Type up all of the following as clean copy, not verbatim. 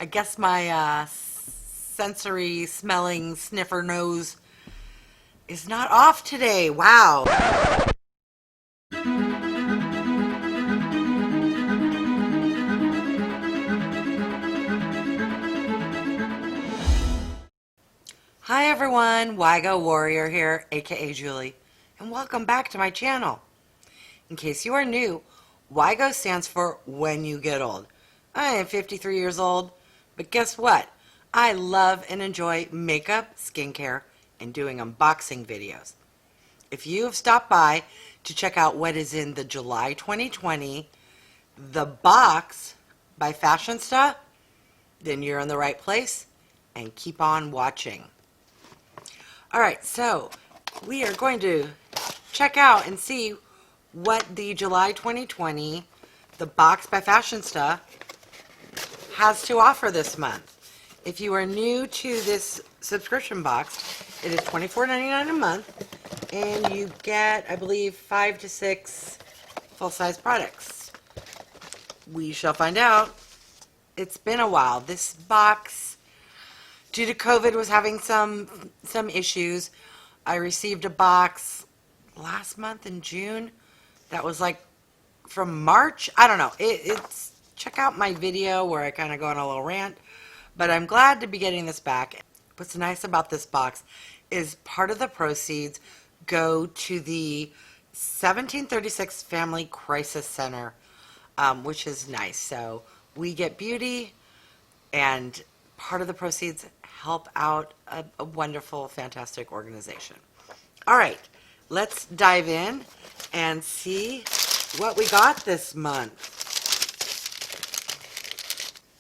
I guess my sensory smelling sniffer nose is not off today. Wow. Hi everyone, Wygo Warrior here, aka Julie, and welcome back to my channel. In case you are new, Wygo stands for When You Get Old. I am 53 years old, but guess what? I love and enjoy makeup, skincare, and doing unboxing videos. If you have stopped by to check out what is in the July 2020 The Box by Fashionsta, then you're in the right place, and keep on watching. Alright, so we are going to check out and see what the July 2020 The Box by Fashionsta has to offer this month. If you are new to this subscription box, it is $24.99 a month, and you get, I believe, 5 to 6 full-size products. We shall find out. It's been a while. This box, due to COVID, was having some issues. I received a box last month in June that was like from March. I don't know. It's check out my video where I kind of go on a little rant, but I'm glad to be getting this back. What's nice about this box is part of the proceeds go to the 1736 Family Crisis Center, which is nice. So we get beauty, and part of the proceeds help out a wonderful, fantastic organization. All right, let's dive in and see what we got this month.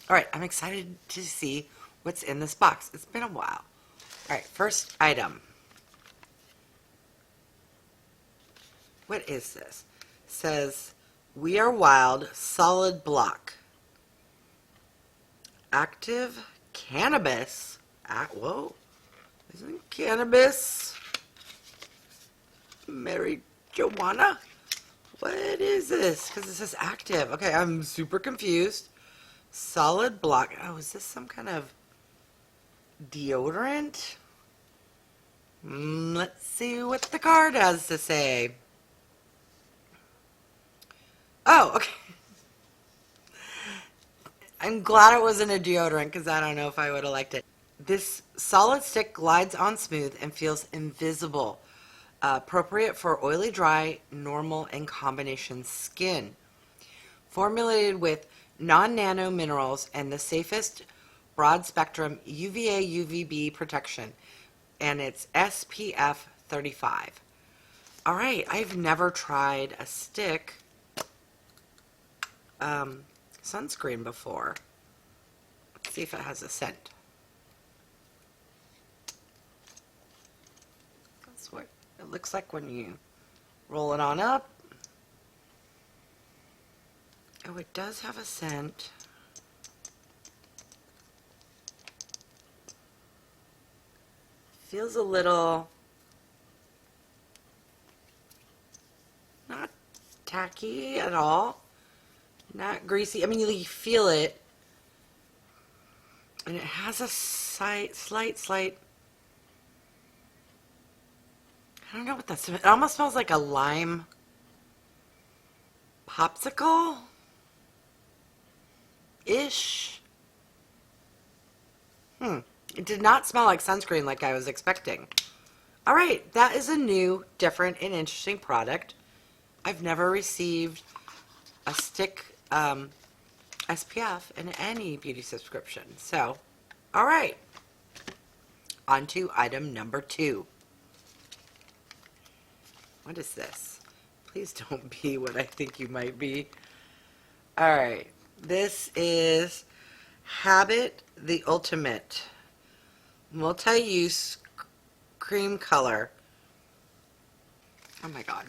All right, I'm excited to see what's in this box. It's been a while. All right, first item. What is this? It says, We Are Wild Solid Block. Active cannabis. Whoa. Isn't cannabis marijuana? What is this? Because it says active. Okay, I'm super confused. Solid block. Oh, is this some kind of deodorant? Let's see what the card has to say. Oh, okay. I'm glad it wasn't a deodorant because I don't know if I would have liked it. This solid stick glides on smooth and feels invisible. Appropriate for oily, dry, normal, and combination skin. Formulated with non-nano minerals and the safest broad spectrum UVA UVB protection, and it's SPF 35. All right, I've never tried a stick sunscreen before. Let's see if it has a scent. That's what it looks like when you roll it on up. Oh, it does have a scent. Feels a little not tacky at all. Not greasy. I mean, you feel it. And it has a slight, I don't know what that's. It almost smells like a lime popsicle ish. It did not smell like sunscreen like I was expecting. All right, that is a new, different, and interesting product. I've never received a stick SPF in any beauty subscription. So, all right. On to item number 2. What is this? Please don't be what I think you might be. All right. This is Habit the Ultimate Multi-Use Cream Color. Oh my God.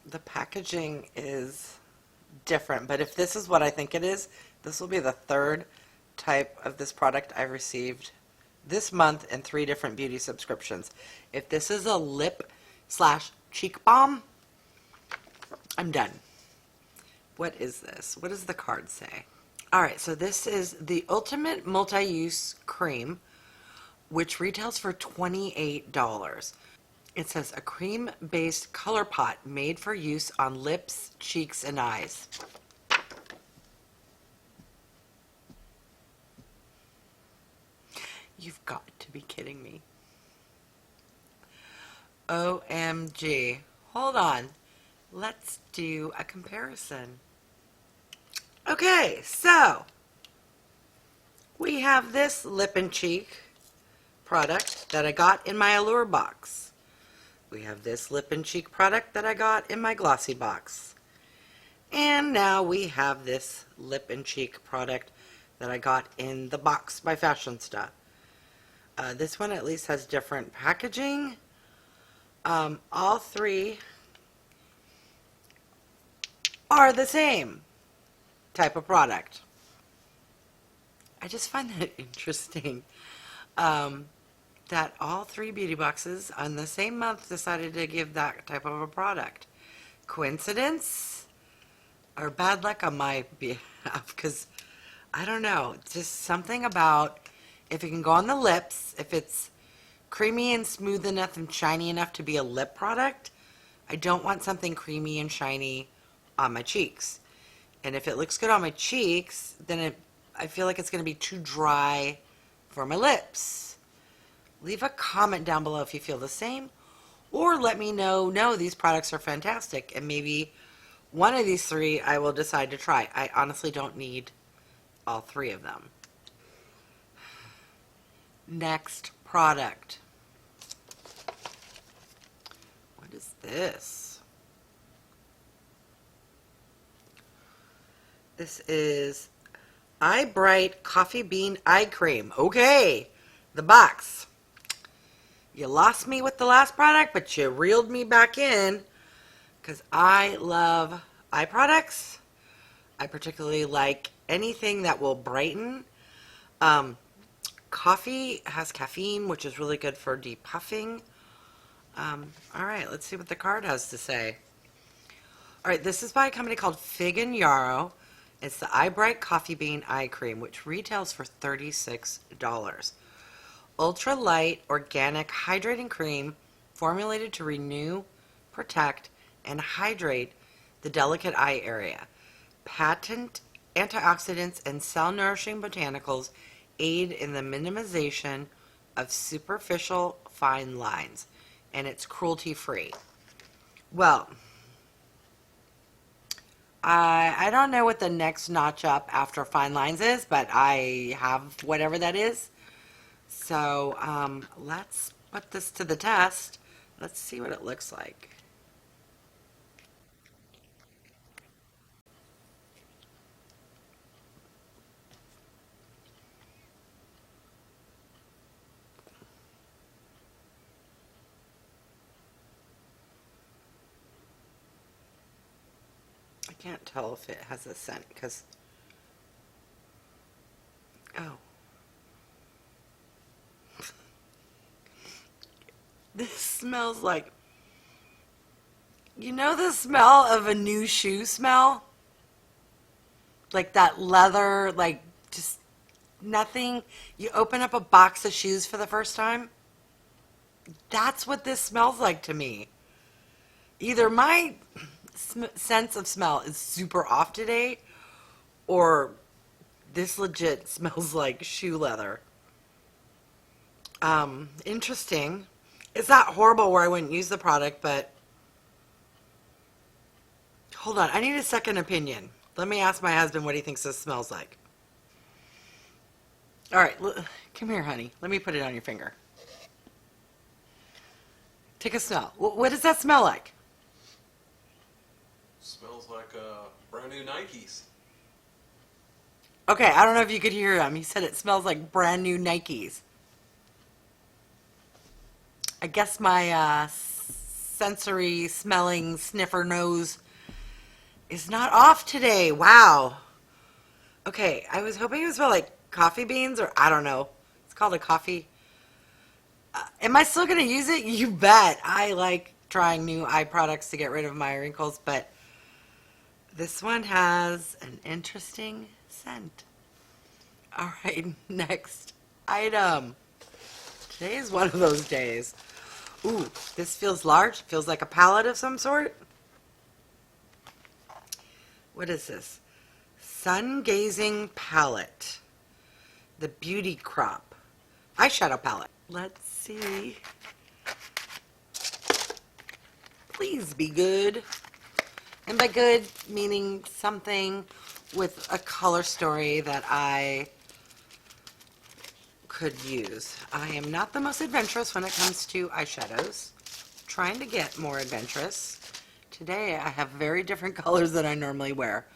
The packaging is different, but if this is what I think it is, this will be the third type of this product I've received this month in 3 different beauty subscriptions. If this is a lip / cheek balm, I'm done. What is this? What does the card say? All right, so this is the Ultimate Multi-Use Cream, which retails for $28. It says a cream-based color pot made for use on lips, cheeks, and eyes. You've got to be kidding me. OMG. Hold on. Let's do a comparison. Okay, so we have this lip and cheek product that I got in my Allure box. We have this lip and cheek product that I got in my Glossy box. And now we have this lip and cheek product that I got in the box by Fashionsta. This one at least has different packaging. All three are the same type of product. I just find that interesting that all three beauty boxes on the same month decided to give that type of a product. Coincidence or bad luck on my behalf? Because I don't know, just something about if it can go on the lips, if it's creamy and smooth enough and shiny enough to be a lip product, I don't want something creamy and shiny on my cheeks. And if it looks good on my cheeks, then I feel like it's going to be too dry for my lips. Leave a comment down below if you feel the same, or let me know, no, these products are fantastic, and maybe one of these three I will decide to try. I honestly don't need all three of them. Next product. What is this? This is Eyebright Coffee Bean Eye Cream. Okay, the box. You lost me with the last product, but you reeled me back in because I love eye products. I particularly like anything that will brighten. Coffee has caffeine, which is really good for depuffing. All right, let's see what the card has to say. All right, this is by a company called Fig and Yarrow. It's the Eyebright Coffee Bean Eye Cream, which retails for $36. Ultra light, organic, hydrating cream formulated to renew, protect, and hydrate the delicate eye area. Patent antioxidants and cell-nourishing botanicals aid in the minimization of superficial fine lines, and it's cruelty-free. Well, I don't know what the next notch up after fine lines is, but I have whatever that is. So let's put this to the test. Let's see what it looks like. I can't tell if it has a scent because, oh. This smells like, you know the smell of a new shoe smell? Like that leather, like just nothing. You open up a box of shoes for the first time. That's what this smells like to me. Either my sense of smell is super off today, or this legit smells like shoe leather. Interesting. It's not horrible where I wouldn't use the product, but hold on. I need a second opinion. Let me ask my husband what he thinks this smells like. All right, come here, honey. Let me put it on your finger. Take a smell. What does that smell like? Smells like brand new Nikes. Okay, I don't know if you could hear him. He said it smells like brand new Nikes. I guess my sensory smelling sniffer nose is not off today. Wow. Okay, I was hoping it would smell like coffee beans, or I don't know. It's called a coffee. Am I still going to use it? You bet. I like trying new eye products to get rid of my wrinkles, but this one has an interesting scent. All right, next item. Today is one of those days. Ooh, this feels large. Feels like a palette of some sort. What is this? Sungazing palette. The Beauty Crop eyeshadow palette. Let's see. Please be good. And by good, meaning something with a color story that I could use. I am not the most adventurous when it comes to eyeshadows. Trying to get more adventurous. Today I have very different colors than I normally wear.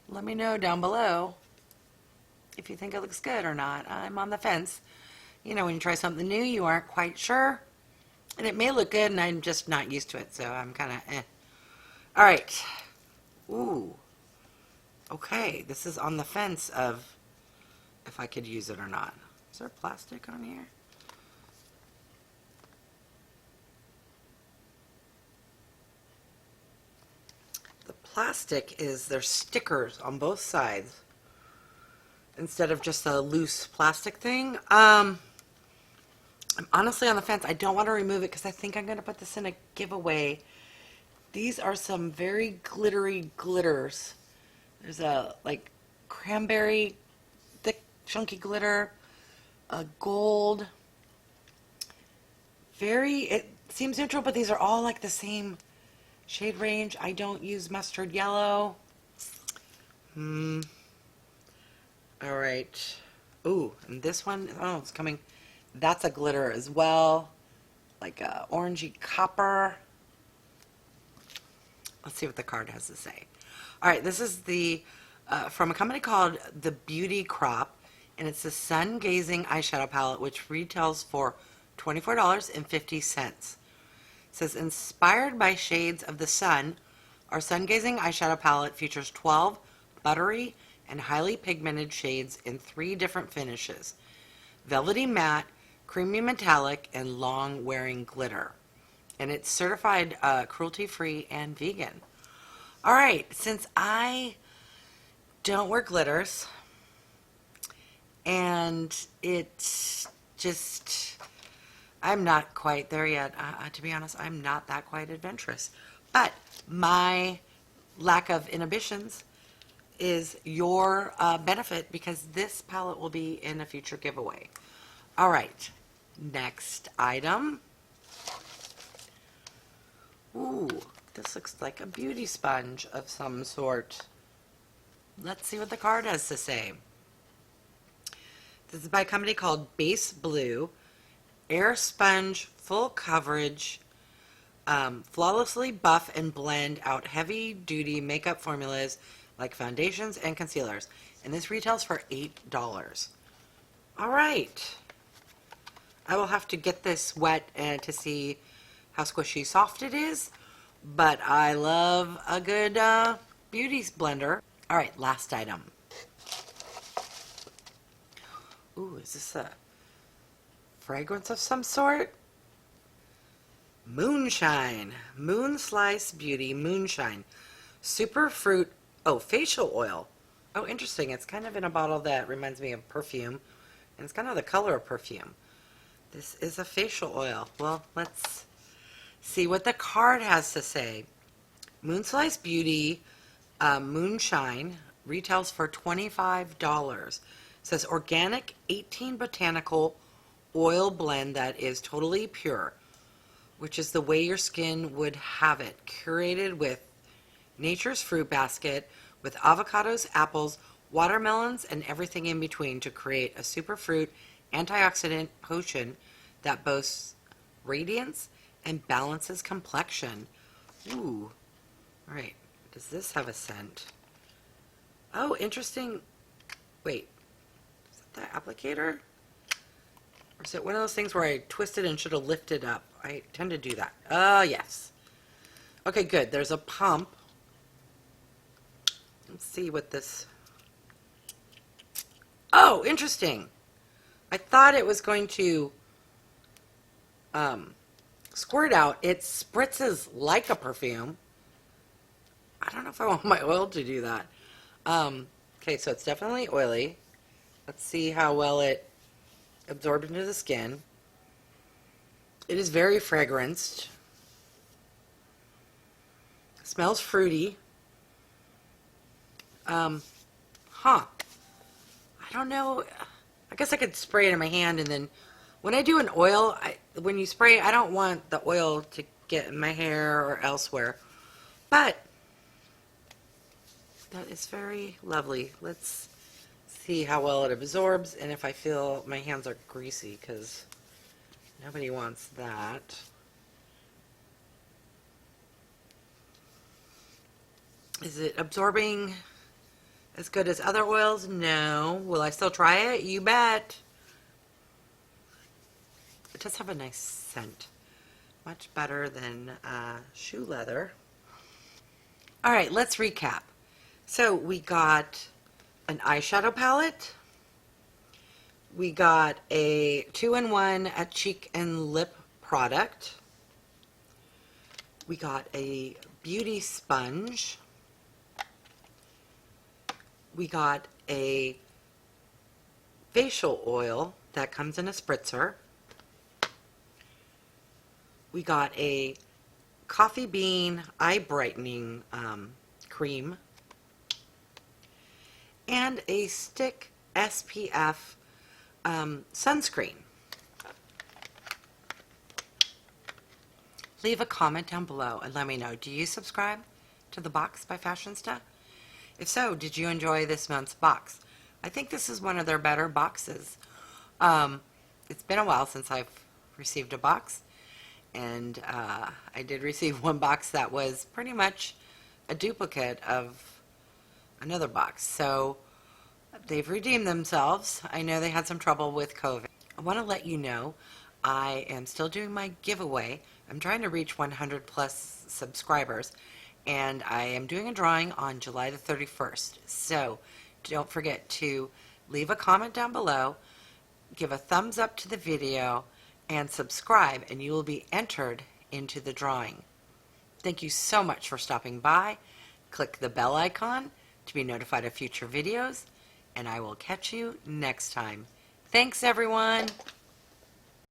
Let me know down below if you think it looks good or not. I'm on the fence. You know, when you try something new, you aren't quite sure. And it may look good, and I'm just not used to it, so I'm kind of eh. All right. Ooh. Okay, this is on the fence of if I could use it or not. Is there plastic on here? The plastic is, there's stickers on both sides instead of just a loose plastic thing. I'm honestly on the fence. I don't want to remove it because I think I'm going to put this in a giveaway. These are some very glittery glitters. There's a like cranberry, thick, chunky glitter, a gold. It seems neutral, but these are all like the same shade range. I don't use mustard yellow. All right. Ooh, and this one, oh, it's coming. That's a glitter as well, like a orangey copper. Let's see what the card has to say. All right, this is the from a company called The Beauty Crop, and it's the Sungazing eyeshadow palette, which retails for $24.50. It says, inspired by shades of the sun, our Sungazing eyeshadow palette features 12 buttery and highly pigmented shades in 3 different finishes: velvety matte, creamy metallic, and long wearing glitter. And it's certified cruelty-free and vegan. All right, since I don't wear glitters, and it's just, I'm not quite there yet. To be honest, I'm not that quite adventurous. But my lack of inhibitions is your benefit, because this palette will be in a future giveaway. All right, next item. Ooh, this looks like a beauty sponge of some sort. Let's see what the card has to say. This is by a company called Base Blue. Airsponge, full coverage, flawlessly buff and blend out heavy-duty makeup formulas like foundations and concealers. And this retails for $8. All right. I will have to get this wet to see how squishy soft it is, but I love a good beauty blender. All right, last item. Ooh, is this a fragrance of some sort? Moonshine. Moonslice Beauty Moonshine. Super fruit, facial oil. Oh, interesting. It's kind of in a bottle that reminds me of perfume, and it's kind of the color of perfume. This is a facial oil. Well, let's see what the card has to say. Moonslice Beauty Moonshine retails for $25. It says organic 18 botanical oil blend that is totally pure, which is the way your skin would have it. Curated with nature's fruit basket with avocados, apples, watermelons, and everything in between to create a superfruit antioxidant potion that boasts radiance and balances complexion. Ooh. All right. Does this have a scent? Oh, interesting. Wait. Is that the applicator? Or is it one of those things where I twisted and should have lifted up? I tend to do that. Yes. Okay, good. There's a pump. Let's see what this... Oh, interesting. I thought it was going to squirt out. It spritzes like a perfume. I don't know if I want my oil to do that. Okay, so it's definitely oily. Let's see how well it absorbed into the skin. It is very fragranced. Smells fruity. I don't know. I guess I could spray it in my hand, and then when I do an oil, when you spray, I don't want the oil to get in my hair or elsewhere. But that is very lovely. Let's see how well it absorbs, and if I feel my hands are greasy, because nobody wants that. Is it absorbing as good as other oils? No. Will I still try it? You bet. It does have a nice scent. Much better than shoe leather. All right, let's recap. So we got an eyeshadow palette. We got a 2-in-1 cheek and lip product. We got a beauty sponge. We got a facial oil that comes in a spritzer. We got a coffee bean eye brightening cream. And a stick SPF sunscreen. Leave a comment down below and let me know, do you subscribe to the box by Fashionsta? If so, did you enjoy this month's box? I think this is one of their better boxes. It's been a while since I've received a box, and I did receive one box that was pretty much a duplicate of another box. So they've redeemed themselves. I know they had some trouble with COVID. I want to let you know I am still doing my giveaway. I'm trying to reach 100 plus subscribers, and I am doing a drawing on July the 31st. So don't forget to leave a comment down below, give a thumbs up to the video, and subscribe, and you will be entered into the drawing. Thank you so much for stopping by. Click the bell icon to be notified of future videos, and I will catch you next time. Thanks, everyone.